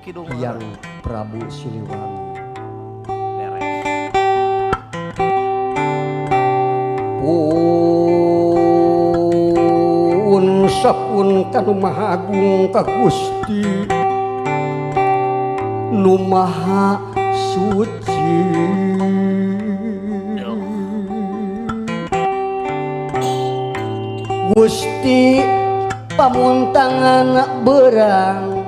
kidung yang Prabu Siliwangi. Pun sapun kanu maha agung ka Gusti nu maha suci. Gusti pamuntangan berang,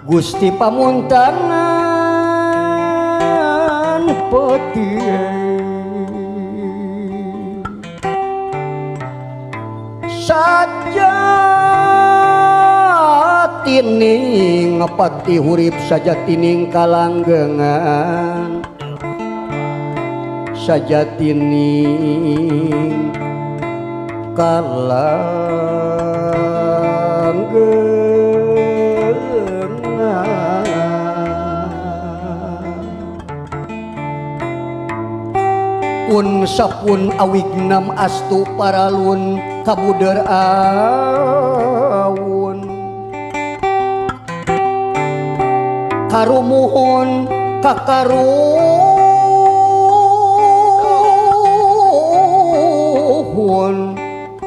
Gusti pamuntangan petir, saja tining ngepati hurip saja tining kalanggengan, saja tining pun sapun awignam astu paralun kabuder awun karumuhun kakaruhun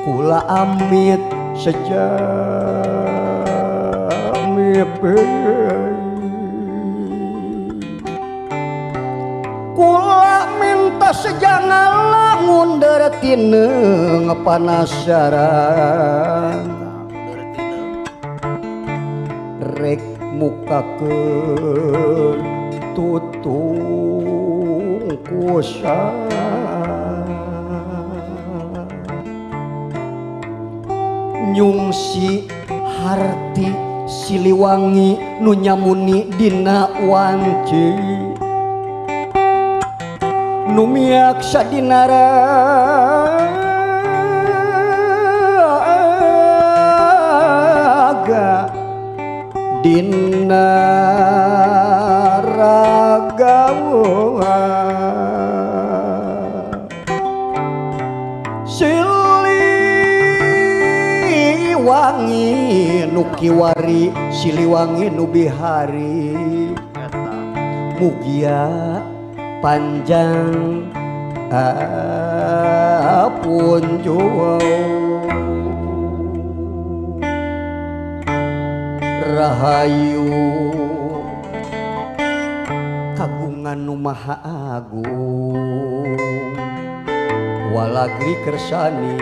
kula amit sejami kula minta sejangan lamun deretineng panasaran rek mukakeun tutung kusa nyungsi harti Siliwangi nu nyamuni dina wanci nu miak sadinaraga dina ragawa Siliwangi nu kiwari Siliwangi nu bihari mugia panjang apun jauh rahayu kagungan nu maha agung walagri kersani